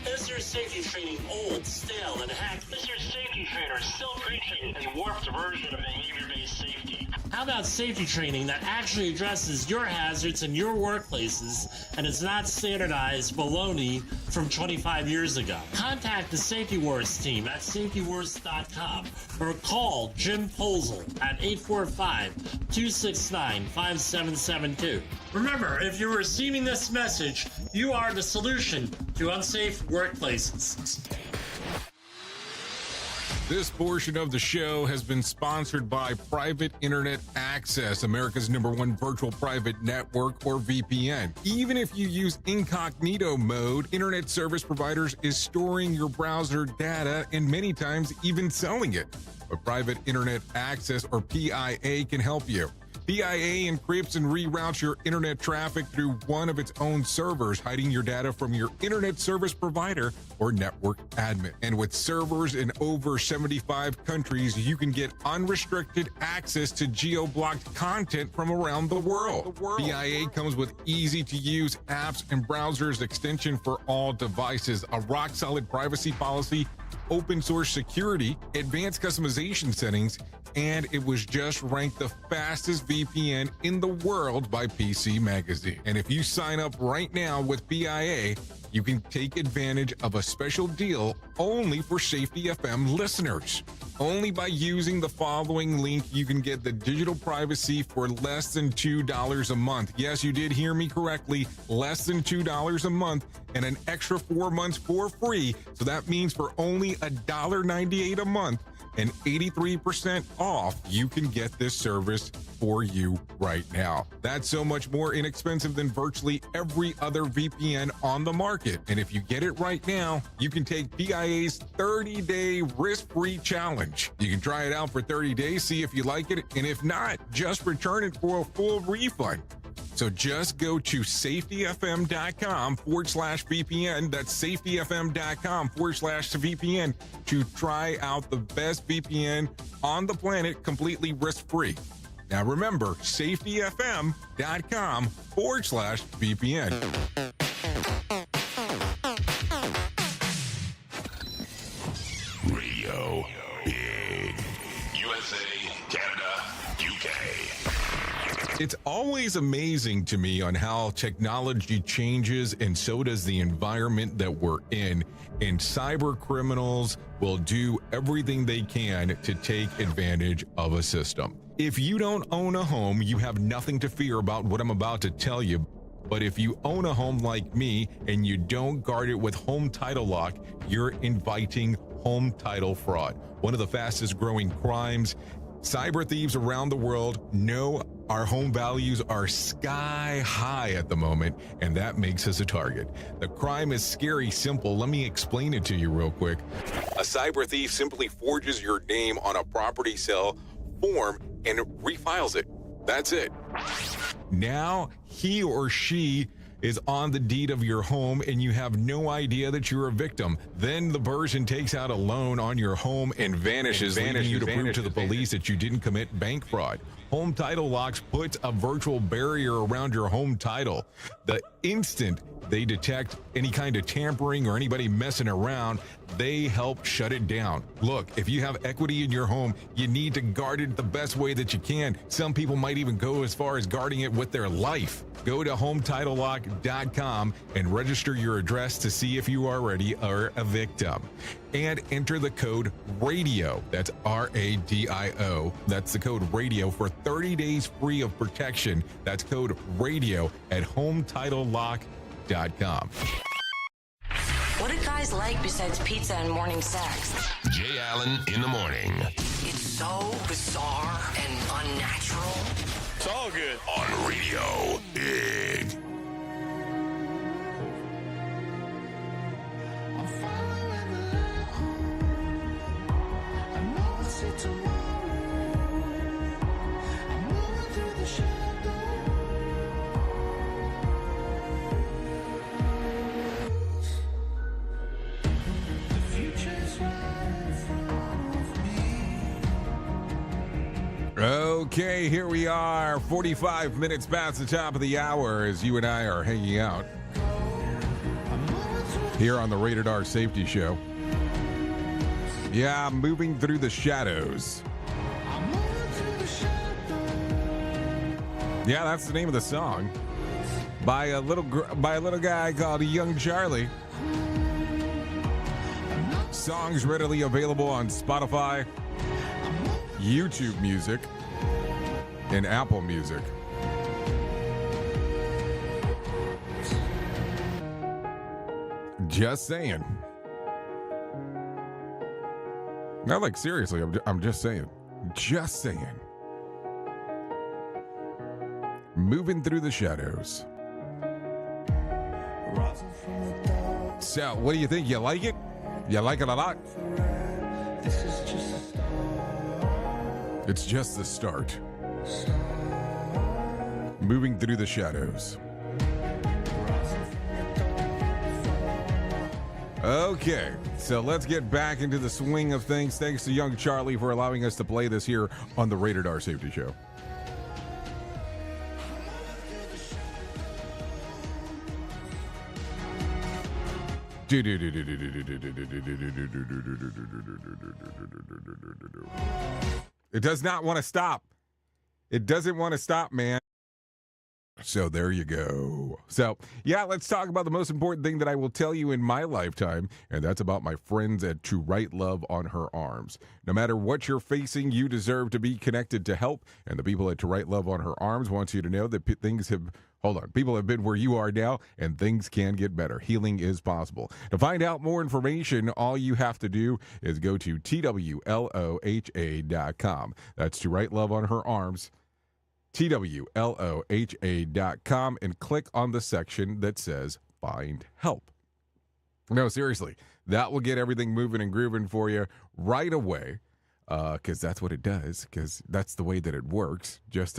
Is your safety training old, stale, and hacked? Is your safety trainer still preaching a warped version of behavior-based safety? How about safety training that actually addresses your hazards in your workplaces and is not standardized baloney from 25 years ago? Contact the Safety Wars team at safetywars.com or call Jim Posel at 845-269-5772. Remember, if you're receiving this message, you are the solution to unsafe workplaces. This portion of the show has been sponsored by Private Internet Access, America's #1 virtual private network, or VPN. Even if you use incognito mode, internet service providers is storing your browser data and many times even selling it. But Private Internet Access, or PIA, can help you. PIA encrypts and reroutes your internet traffic through one of its own servers, hiding your data from your internet service provider or network admin. And with servers in over 75 countries, you can get unrestricted access to geo-blocked content from around the world. PIA comes with easy-to-use apps and browsers extension for all devices, a rock-solid privacy policy, open source security, advanced customization settings, and it was just ranked the fastest VPN in the world by PC Magazine. And if you sign up right now with PIA, you can take advantage of a special deal only for Safety FM listeners. Only by using the following link, you can get the digital privacy for less than $2 a month. Yes, you did hear me correctly, less than $2 a month, and an extra 4 months for free. So that means for only $1.98 a month and 83% off, you can get this service for you right now. That's so much more inexpensive than virtually every other VPN on the market. And if you get it right now, you can take PIA's 30-day risk-free challenge. You can try it out for 30 days, see if you like it, and if not, just return it for a full refund. So just go to safetyfm.com/VPN. That's safetyfm.com/VPN to try out the best VPN on the planet completely risk-free. Now remember, safetyfm.com/VPN. Radio Big. USA, Canada, UK. It's always amazing to me on how technology changes, and so does the environment that we're in. And cyber criminals will do everything they can to take advantage of a system. If you don't own a home, you have nothing to fear about what I'm about to tell you. But if you own a home like me and you don't guard it with home title lock, you're inviting home title fraud. One of the fastest growing crimes. Cyber thieves around the world know our home values are sky high at the moment, and that makes us a target. The crime is scary simple. Let me explain it to you real quick. A cyber thief simply forges your name on a property sale form and refiles it. That's it. Now he or she is on the deed of your home and you have no idea that you're a victim. Then the person takes out a loan on your home and vanishes, leaving you to prove to the police that you didn't commit bank fraud. Home Title Locks puts a virtual barrier around your home title. The instant they detect any kind of tampering or anybody messing around, they help shut it down. Look, if you have equity in your home, you need to guard it the best way that you can. Some people might even go as far as guarding it with their life. Go to HometitleLock.com and register your address to see if you already are a victim. and enter the code RADIO. That's RADIO. That's the code RADIO for 30 days free of protection. That's code RADIO at HomeTitleLock.com. What do guys like besides pizza and morning sex? Jay Allen in the morning. It's so bizarre and unnatural. It's all good. On Radio Big. Okay, here we are, 45 minutes past the top of the hour as you and I are hanging out here on the Rated R Safety Show. Yeah, moving through the shadows. Yeah, that's the name of the song by a little guy called Young Charlie. Songs readily available on Spotify, YouTube Music, and Apple Music. Just saying. Not like seriously, I'm just saying. Just saying. Moving through the shadows. So, what do you think? You like it? You like it a lot? It's just the start. Moving through the shadows. Okay, so let's get back into the swing of things. Thanks to Young Charlie for allowing us to play this here on the Rated R Safety Show. It does not want to stop. It doesn't want to stop, man. So there you go. So, yeah, let's talk about the most important thing that I will tell you in my lifetime, and that's about my friends at To Write Love on Her Arms. No matter what you're facing, you deserve to be connected to help, and the people at To Write Love on Her Arms want you to know that people have been where you are now, and things can get better. Healing is possible. To find out more information, all you have to do is go to TWLOHA.com. That's To Write Love on Her Arms. TWLOHA.com, and click on the section that says Find Help. No, seriously, that will get everything moving and grooving for you right away, because that's what it does, because that's the way that it works. Just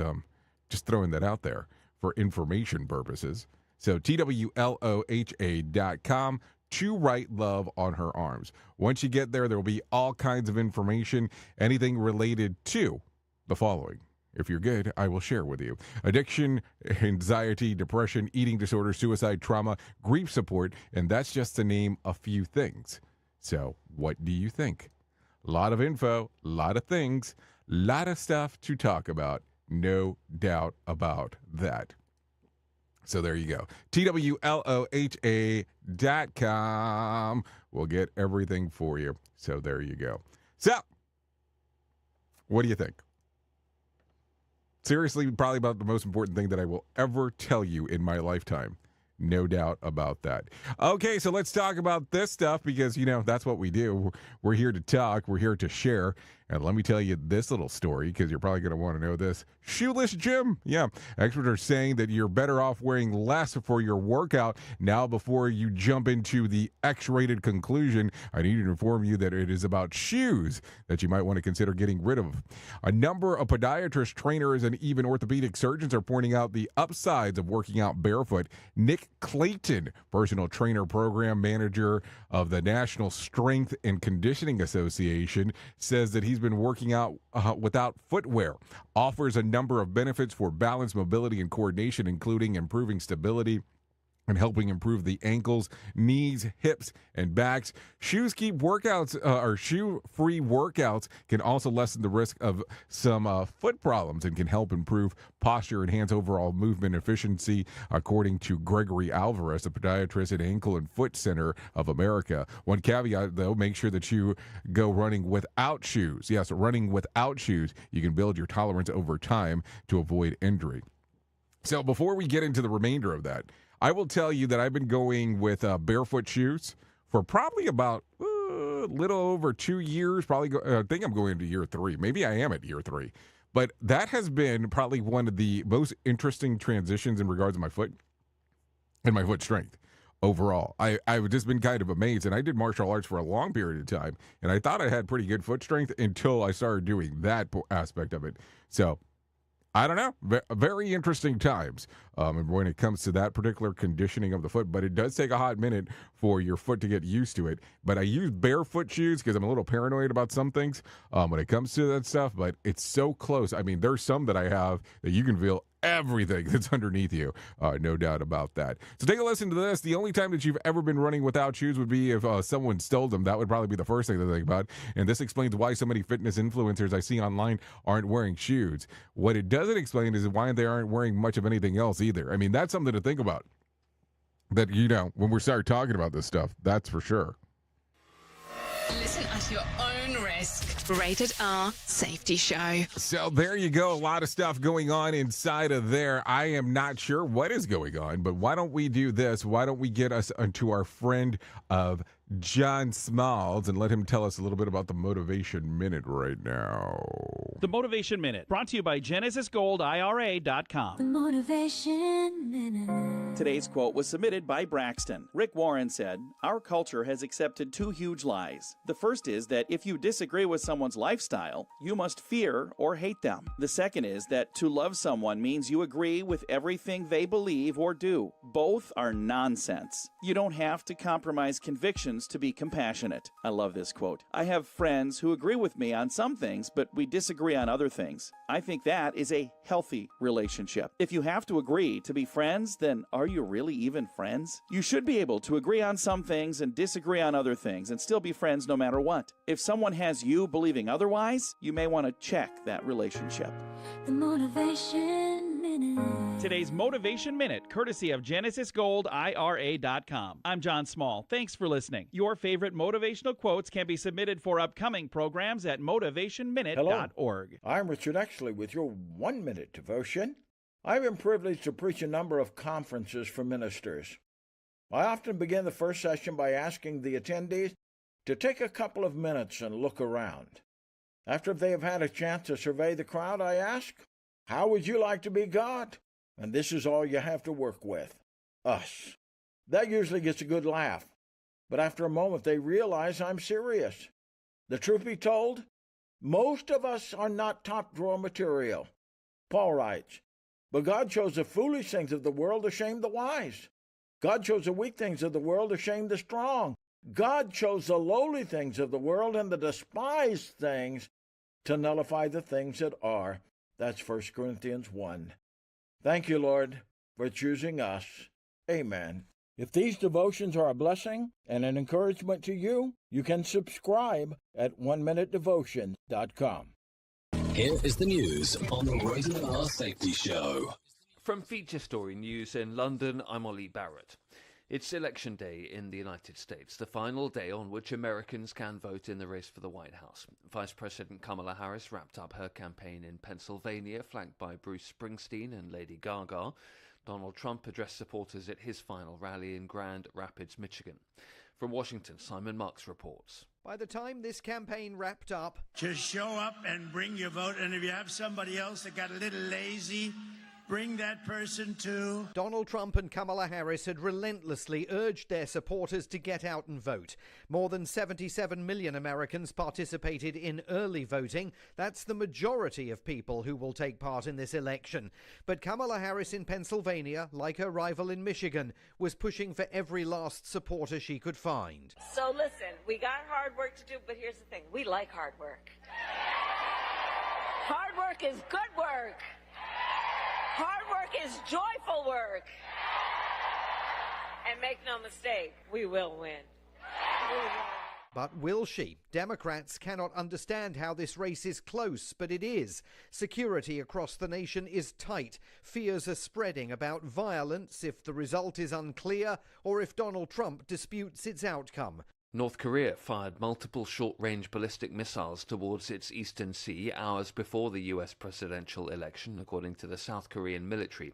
throwing that out there for information purposes. So TWLOHA.com, To Write Love on Her Arms. Once you get there, there will be all kinds of information, anything related to the following. If you're good, I will share with you. Addiction, anxiety, depression, eating disorder, suicide, trauma, grief support, and that's just to name a few things. So what do you think? A lot of info, a lot of things, a lot of stuff to talk about. No doubt about that. So there you go. TWLOHA.com. We'll get everything for you. So there you go. So, what do you think? Seriously, probably about the most important thing that I will ever tell you in my lifetime. No doubt about that. Okay, so let's talk about this stuff because, that's what we do. We're here to talk. We're here to share. And let me tell you this little story because you're probably going to want to know this. Shoeless gym. Yeah, experts are saying that you're better off wearing less for your workout. Now, before you jump into the X-rated conclusion, I need to inform you that it is about shoes that you might want to consider getting rid of. A number of podiatrists, trainers, and even orthopedic surgeons are pointing out the upsides of working out barefoot. Nick Clayton, personal trainer program manager of the National Strength and Conditioning Association, says that he's been working out without footwear, offers a number of benefits for balance, mobility, and coordination, including improving stability and helping improve the ankles, knees, hips, and backs. Shoe-free workouts can also lessen the risk of some foot problems and can help improve posture, enhance overall movement efficiency, according to Gregory Alvarez, a podiatrist at Ankle and Foot Center of America. One caveat, though, make sure that you go running without shoes. Yes, running without shoes. You can build your tolerance over time to avoid injury. So before we get into the remainder of that, I will tell you that I've been going with barefoot shoes for probably about a little over 2 years. I think I'm going into year 3. Maybe I am at year 3. But that has been probably one of the most interesting transitions in regards to my foot and my foot strength overall. I've just been kind of amazed. And I did martial arts for a long period of time, and I thought I had pretty good foot strength until I started doing that aspect of it. So I don't know. Very interesting times when it comes to that particular conditioning of the foot, but it does take a hot minute for your foot to get used to it. But I use barefoot shoes because I'm a little paranoid about some things when it comes to that stuff, but it's so close. I mean, there's some that I have that you can feel everything that's underneath you. No doubt about that. So take a listen to this. The only time that you've ever been running without shoes would be if someone stole them. That would probably be the first thing to think about. And this explains why so many fitness influencers I see online aren't wearing shoes. What it doesn't explain is why they aren't wearing much of anything else either. I mean, that's something to think about. That, when we start talking about this stuff, that's for sure. Listen at your own risk. Rated R Safety Show. So there you go. A lot of stuff going on inside of there. I am not sure what is going on, but why don't we do this? Why don't we get us into our friend of John Smalls and let him tell us a little bit about the Motivation Minute right now. The Motivation Minute, brought to you by GenesisGoldIRA.com. The Motivation Minute. Today's quote was submitted by Braxton. Rick Warren said, "Our culture has accepted 2 huge lies. The first is that if you disagree with someone's lifestyle, you must fear or hate them. The second is that to love someone means you agree with everything they believe or do. Both are nonsense. You don't have to compromise convictions to be compassionate." I love this quote. I have friends who agree with me on some things, but we disagree on other things. I think that is a healthy relationship. If you have to agree to be friends, then are you really even friends? You should be able to agree on some things and disagree on other things and still be friends no matter what. If someone has you believing otherwise, you may want to check that relationship. The Motivation Minute. Today's Motivation Minute, courtesy of GenesisGoldIRA.com. I'm John Small. Thanks for listening. Your favorite motivational quotes can be submitted for upcoming programs at motivationminute.org. I'm Richard Exley with your 1-minute devotion. I've been privileged to preach a number of conferences for ministers. I often begin the first session by asking the attendees to take a couple of minutes and look around. After they have had a chance to survey the crowd, I ask, "How would you like to be God?" And this is all you have to work with: us. That usually gets a good laugh, but after a moment they realize I'm serious. The truth be told, most of us are not top-drawer material. Paul writes, "But God chose the foolish things of the world to shame the wise. God chose the weak things of the world to shame the strong. God chose the lowly things of the world and the despised things to nullify the things that are." That's 1 Corinthians 1. Thank you, Lord, for choosing us. Amen. If these devotions are a blessing and an encouragement to you, you can subscribe at oneminutedevotion.com. Here is the news on the Rated R Safety Show. From Feature Story News in London, I'm Ollie Barrett. It's Election Day in the United States, the final day on which Americans can vote in the race for the White House. Vice President Kamala Harris wrapped up her campaign in Pennsylvania, flanked by Bruce Springsteen and Lady Gaga. Donald Trump addressed supporters at his final rally in Grand Rapids, Michigan. From Washington, Simon Marks reports. By the time this campaign wrapped up, just show up and bring your vote. And if you have somebody else that got a little lazy, bring that person too. Donald Trump and Kamala Harris had relentlessly urged their supporters to get out and vote. More than 77 million Americans participated in early voting. That's the majority of people who will take part in this election. But Kamala Harris in Pennsylvania, like her rival in Michigan, was pushing for every last supporter she could find. So listen, we got hard work to do, but here's the thing. We like hard work. Hard work is good work. Hard work is joyful work. And make no mistake, we will win. But will she? Democrats cannot understand how this race is close, but it is. Security across the nation is tight. Fears are spreading about violence if the result is unclear or if Donald Trump disputes its outcome. North Korea fired multiple short-range ballistic missiles towards its eastern sea hours before the US presidential election, according to the South Korean military.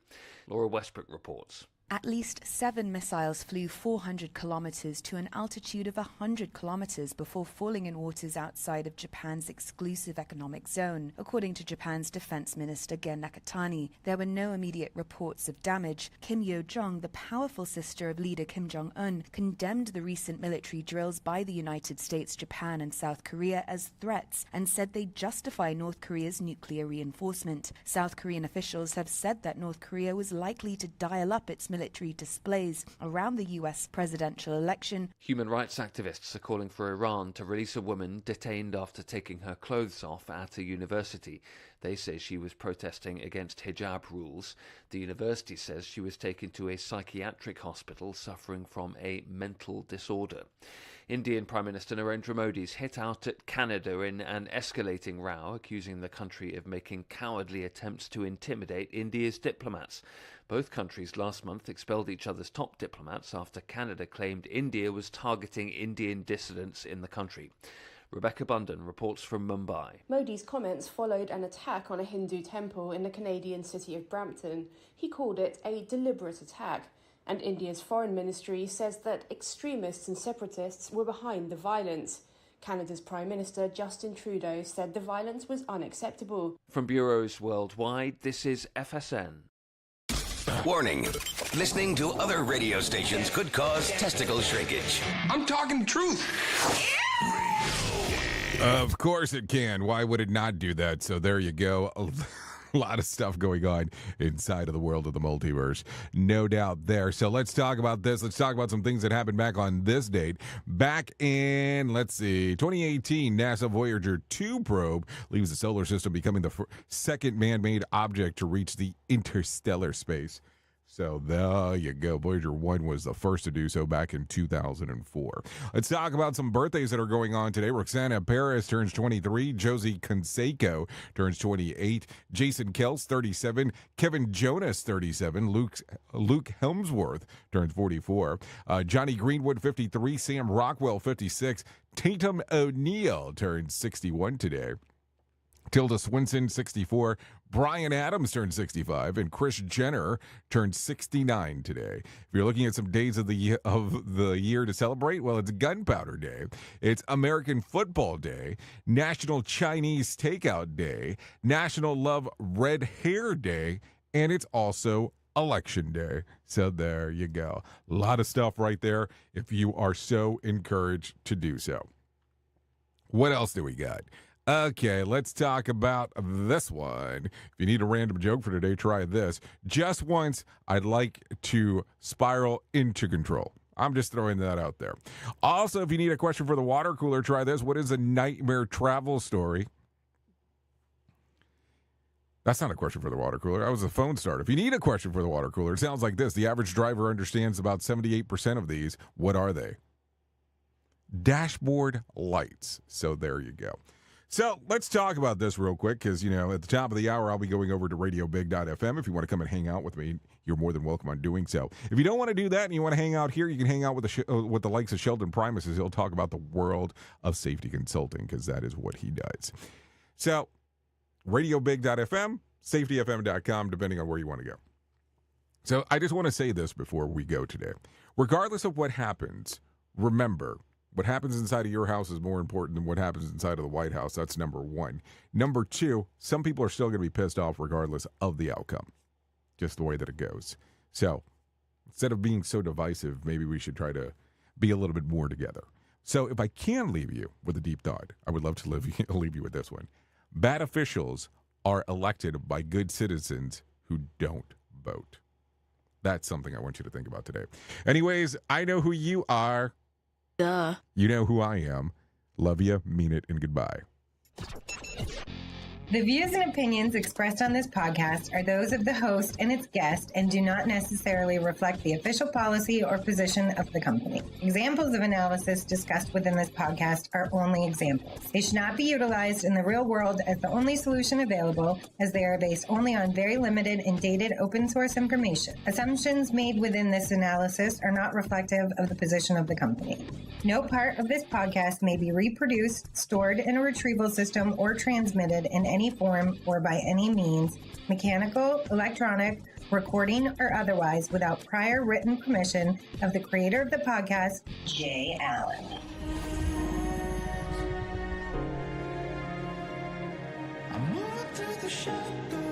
Laura Westbrook reports. At least 7 missiles flew 400 kilometers to an altitude of 100 kilometers before falling in waters outside of Japan's exclusive economic zone, according to Japan's defense minister Gen Nakatani. There were no immediate reports of damage. Kim Yo-jong, the powerful sister of leader Kim Jong-un, condemned the recent military drills by the United States, Japan and South Korea as threats and said they justify North Korea's nuclear reinforcement. South Korean officials have said that North Korea was likely to dial up its military displays around the US presidential election. Human rights activists are calling for Iran to release a woman detained after taking her clothes off at a university. They say she was protesting against hijab rules. The university says she was taken to a psychiatric hospital suffering from a mental disorder. Indian Prime Minister Narendra Modi's hit out at Canada in an escalating row, accusing the country of making cowardly attempts to intimidate India's diplomats. Both countries last month expelled each other's top diplomats after Canada claimed India was targeting Indian dissidents in the country. Rebecca Bunden reports from Mumbai. Modi's comments followed an attack on a Hindu temple in the Canadian city of Brampton. He called it a deliberate attack, and India's foreign ministry says that extremists and separatists were behind the violence. Canada's Prime Minister Justin Trudeau said the violence was unacceptable. From bureaus worldwide, this is FSN. Warning. Listening to other radio stations could cause testicle shrinkage. I'm talking truth. Of course it can. Why would it not do that? So there you go. A lot of stuff going on inside of the world of the multiverse. No doubt there. So let's talk about this. Let's talk about some things that happened back on this date. Back in, 2018, NASA Voyager 2 probe leaves the solar system, becoming the second man-made object to reach the interstellar space. So there you go. Voyager 1 was the first to do so back in 2004. Let's talk about some birthdays that are going on today. Roxana Perez turns 23. Josie Canseco turns 28. Jason Kels, 37. Kevin Jonas, 37. Luke Helmsworth turns 44. Johnny Greenwood, 53. Sam Rockwell, 56. Tatum O'Neal turns 61 today. Tilda Swinton, 64. Brian Adams turned 65, and Kris Jenner turned 69 today. If you're looking at some days of the year to celebrate, well, it's Gunpowder Day, it's American Football Day, National Chinese Takeout Day, National Love Red Hair Day, and it's also Election Day. So there you go. A lot of stuff right there if you are so encouraged to do so. What else do we got? Okay, let's talk about this one. If you need a random joke for today, try this. Just once, I'd like to spiral into control. I'm just throwing that out there. Also, if you need a question for the water cooler, try this. What is a nightmare travel story? That's not a question for the water cooler. That was a phone start. If you need a question for the water cooler, it sounds like this. The average driver understands about 78% of these. What are they? Dashboard lights. So there you go. So let's talk about this real quick because, at the top of the hour, I'll be going over to radiobig.fm. If you want to come and hang out with me, you're more than welcome on doing so. If you don't want to do that and you want to hang out here, you can hang out with the likes of Sheldon Primus as he'll talk about the world of safety consulting because that is what he does. So radiobig.fm, safetyfm.com, depending on where you want to go. So I just want to say this before we go today. Regardless of what happens, remember, what happens inside of your house is more important than what happens inside of the White House. That's number one. Number two, some people are still going to be pissed off regardless of the outcome. Just the way that it goes. So instead of being so divisive, maybe we should try to be a little bit more together. So if I can leave you with a deep thought, I would love to leave you with this one. Bad officials are elected by good citizens who don't vote. That's something I want you to think about today. Anyways, I know who you are. Duh. You know who I am. Love you, mean it, and goodbye. The views and opinions expressed on this podcast are those of the host and its guest and do not necessarily reflect the official policy or position of the company. Examples of analysis discussed within this podcast are only examples. They should not be utilized in the real world as the only solution available, as they are based only on very limited and dated open source information. Assumptions made within this analysis are not reflective of the position of the company. No part of this podcast may be reproduced, stored in a retrieval system, or transmitted in any form or by any means, mechanical, electronic, recording, or otherwise, without prior written permission of the creator of the podcast, Jay Allen. I'm moving through the shadows.